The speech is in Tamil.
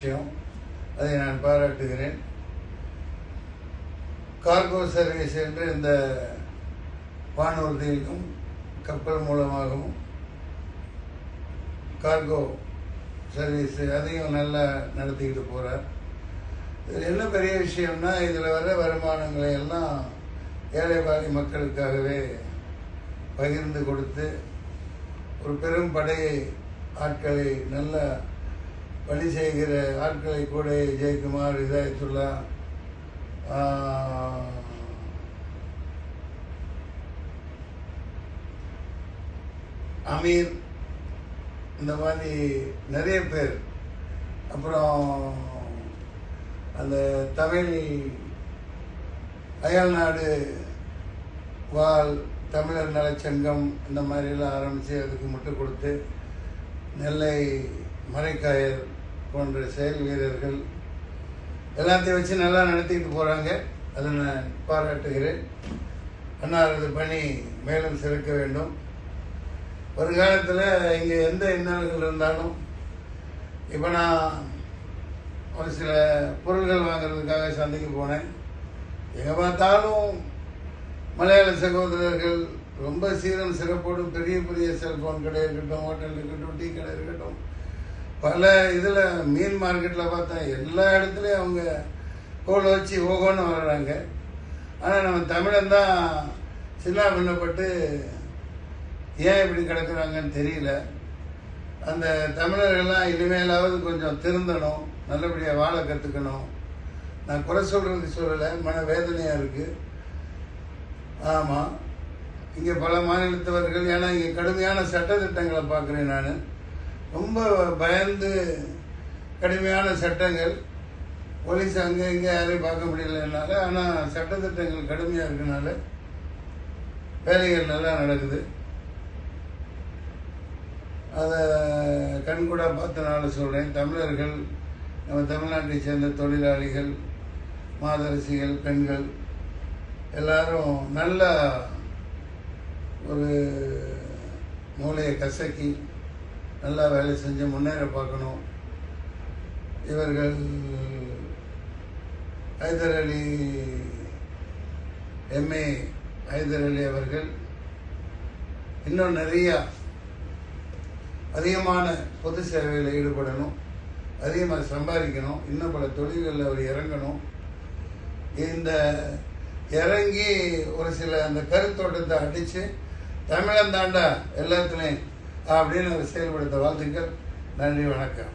விஷயம். அதை நான் பாராட்டுகிறேன். கார்கோ சர்வீஸ் என்று இந்த வானூர்தியிலும் கப்பல் மூலமாகவும் கார்கோ சர்வீஸ் அதையும் நல்லா நடத்திக்கிட்டு போகிறார். இதில் என்ன பெரிய விஷயம்னா, இதில் வர வருமானங்களை எல்லாம் ஏழை பாதி மக்களுக்காகவே பகிர்ந்து கொடுத்து ஒரு பெரும் படையை ஆட்களை நல்ல பணி செய்கிற ஆட்களை கூட ஜெயக்குமார், இதாயத்துல்லா, அமீர், இந்த மாதிரி நிறைய பேர், அப்புறம் அந்த தமிழ் அயல்நாடு வாழ் தமிழர் நலச்சங்கம் இந்த மாதிரிலாம் ஆரம்பித்து அதுக்கு முட்டு கொடுத்து நெல்லை மரைக்காயர் போன்ற செயல் வீரர்கள் எல்லாத்தையும் வச்சு நல்லா நடத்திட்டு போகிறாங்க. அதை நான் பாராட்டுகிறேன். அன்னாரது பணி மேலும் சிறக்க வேண்டும். ஒரு காலத்தில் இங்கே எந்த இன்னல்கள் இருந்தாலும், இப்போ நான் ஒரு சில பொருள்கள் வாங்குறதுக்காக சந்தைக்கு போனேன். எங்கே பார்த்தாலும் மலையாள சகோதரர்கள் ரொம்ப சீரம் சிறப்போடு பெரிய பெரிய செல்ஃபோன் கடை இருக்கட்டும், ஹோட்டல் இருக்கட்டும், டீ கடை இருக்கட்டும், பல இதில் மீன் மார்க்கெட்டில் பார்த்தா எல்லா இடத்துலையும் அவங்க கோலை வச்சு ஓகோன்னு வர்றாங்க. ஆனால் நம்ம தமிழன் தான் சின்ன பின்னப்பட்டு ஏன் இப்படி கிடக்குறாங்கன்னு தெரியல. அந்த தமிழர்கள்லாம் இனிமேலாவது கொஞ்சம் திருந்தணும், நல்லபடியாக வாழ கற்றுக்கணும். நான் குறை சொல்கிறதுக்கு சொல்லலை, மன வேதனையாக இருக்குது. ஆமாம், இங்கே பல மாநிலத்தவர்கள், ஏன்னா இங்கே கடுமையான சட்டத்திட்டங்களை பார்க்குறேன் நான். ரொம்ப பயந்து கடுமையான சட்டங்கள், போலீஸ் அங்கே இங்கே யாரையும் பார்க்க முடியலனால, ஆனால் சட்டத்திட்டங்கள் கடுமையாக இருக்கனால வேலைகள் நல்லா நடக்குது. அதை கண்கூட பார்த்தனால சொல்கிறேன். தமிழர்கள், நம்ம தமிழ்நாட்டை சேர்ந்த தொழிலாளிகள், மாதரசிகள், பெண்கள் எல்லாரும் நல்லா ஒரு மூளையை கசக்கி நல்லா வேலை செஞ்சு முன்னேற பார்க்கணும். இவர்கள் ஹைதர் அலி, எம்ஏ ஹைதர் அலி அவர்கள் இன்னும் அதிகமான பொது சேவையில் ஈடுபடணும், அதிகமாக சம்பாதிக்கணும், இன்னும் பல தொழில்களில் அவர் இறங்கணும். இந்த இறங்கி ஒரு சில அந்த கருத்தோட்டத்தை அடித்து தமிழன் தாண்டா எல்லாத்துலேயும் அப்படின்னு அவர் செயல்படுத்த வாழ்த்துக்கள். நன்றி, வணக்கம்.